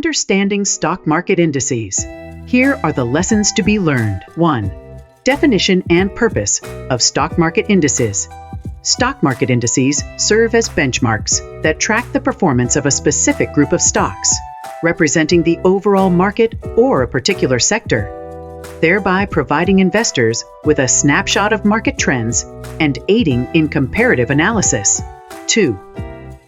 Understanding Stock Market Indices. Here are the lessons to be learned. 1. Definition and purpose of stock market indices. Stock market indices serve as benchmarks that track the performance of a specific group of stocks, representing the overall market or a particular sector, thereby providing investors with a snapshot of market trends and aiding in comparative analysis. 2.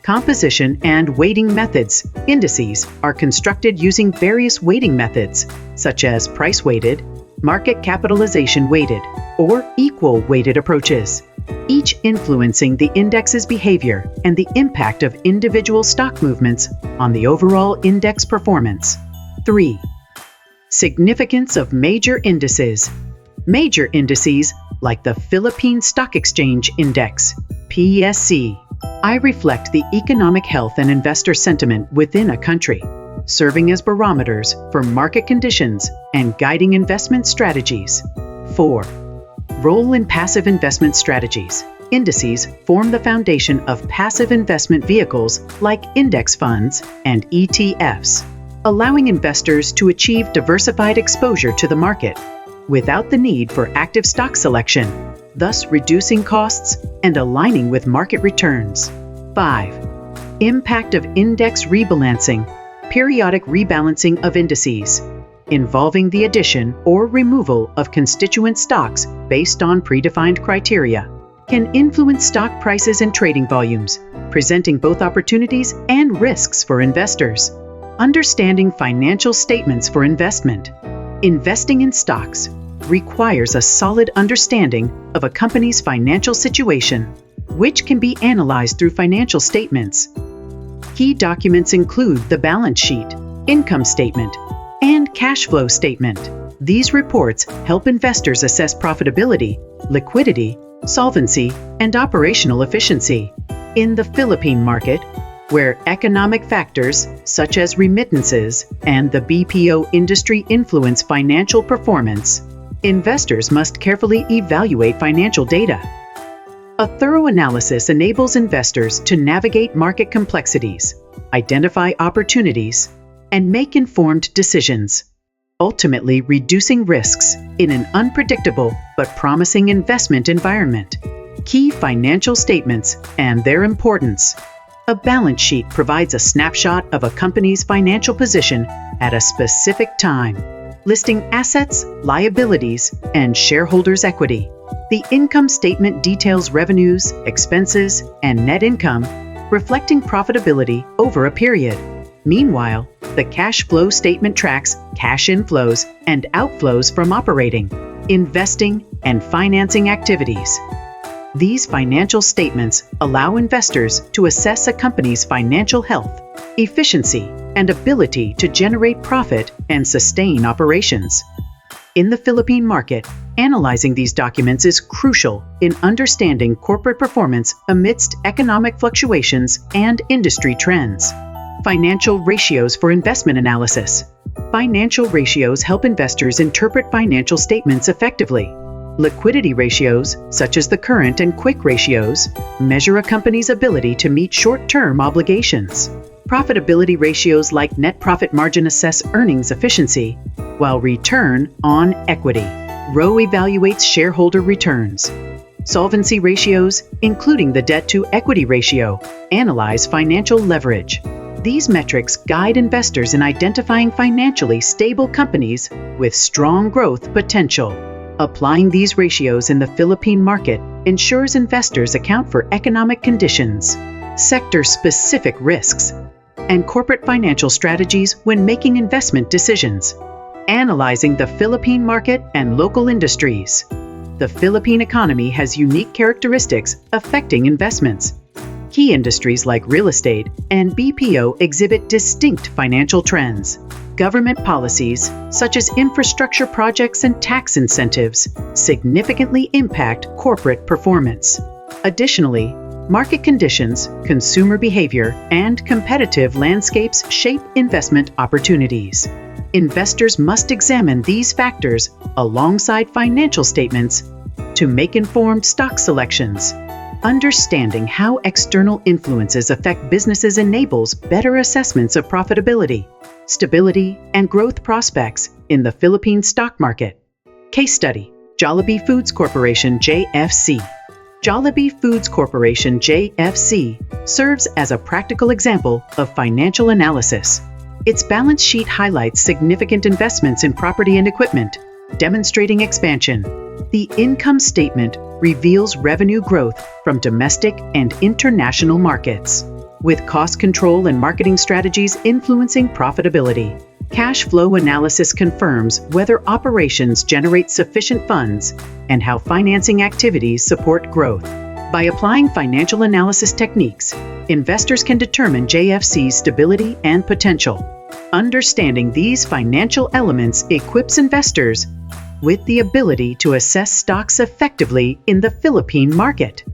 Composition and weighting methods. Indices are constructed using various weighting methods, such as price-weighted, market capitalization-weighted, or equal-weighted approaches, each influencing the index's behavior and the impact of individual stock movements on the overall index performance. 3. Significance of major indices. Major indices, like the Philippine Stock Exchange Index, PSC, reflect the economic health and investor sentiment within a country, serving as barometers for market conditions and guiding investment strategies. 4. Role in passive investment strategies. Indices form the foundation of passive investment vehicles like index funds and ETFs, allowing investors to achieve diversified exposure to the market without the need for active stock selection, thus reducing costs and aligning with market returns. 5. Impact of index rebalancing. Periodic rebalancing of indices, involving the addition or removal of constituent stocks based on predefined criteria, can influence stock prices and trading volumes, presenting both opportunities and risks for investors. Understanding financial statements for investment. Investing in stocks requires a solid understanding of a company's financial situation, which can be analyzed through financial statements. Key documents include the balance sheet, income statement, and cash flow statement. These reports help investors assess profitability, liquidity, solvency, and operational efficiency. In the Philippine market, where economic factors such as remittances and the BPO industry influence financial performance, investors must carefully evaluate financial data. A thorough analysis enables investors to navigate market complexities, identify opportunities, and make informed decisions, ultimately reducing risks in an unpredictable but promising investment environment. Key financial statements and their importance. A balance sheet provides a snapshot of a company's financial position at a specific time, listing assets, liabilities, and shareholders' equity. The income statement details revenues, expenses, and net income, reflecting profitability over a period. Meanwhile, the cash flow statement tracks cash inflows and outflows from operating, investing, and financing activities. These financial statements allow investors to assess a company's financial health, efficiency, and ability to generate profit and sustain operations. In the Philippine market, analyzing these documents is crucial in understanding corporate performance amidst economic fluctuations and industry trends. Financial ratios for investment analysis. Financial ratios help investors interpret financial statements effectively. Liquidity ratios, such as the current and quick ratios, measure a company's ability to meet short-term obligations. Profitability ratios like net profit margin assess earnings efficiency, while return on equity, ROE, evaluates shareholder returns. Solvency ratios, including the debt-to-equity ratio, analyze financial leverage. These metrics guide investors in identifying financially stable companies with strong growth potential. Applying these ratios in the Philippine market ensures investors account for economic conditions, sector-specific risks, and corporate financial strategies when making investment decisions. Analyzing the Philippine market and local industries. The Philippine economy has unique characteristics affecting investments. Key industries like real estate and BPO exhibit distinct financial trends. Government policies, such as infrastructure projects and tax incentives, significantly impact corporate performance. Additionally, market conditions, consumer behavior, and competitive landscapes shape investment opportunities. Investors must examine these factors alongside financial statements to make informed stock selections. Understanding how external influences affect businesses enables better assessments of profitability, stability, and growth prospects in the Philippine stock market. Case study: Jollibee Foods Corporation JFC. Jollibee Foods Corporation JFC serves as a practical example of financial analysis. Its balance sheet highlights significant investments in property and equipment, demonstrating expansion. The income statement reveals revenue growth from domestic and international markets, with cost control and marketing strategies influencing profitability. Cash flow analysis confirms whether operations generate sufficient funds and how financing activities support growth. By applying financial analysis techniques, investors can determine JFC's stability and potential. Understanding these financial elements equips investors with the ability to assess stocks effectively in the Philippine market.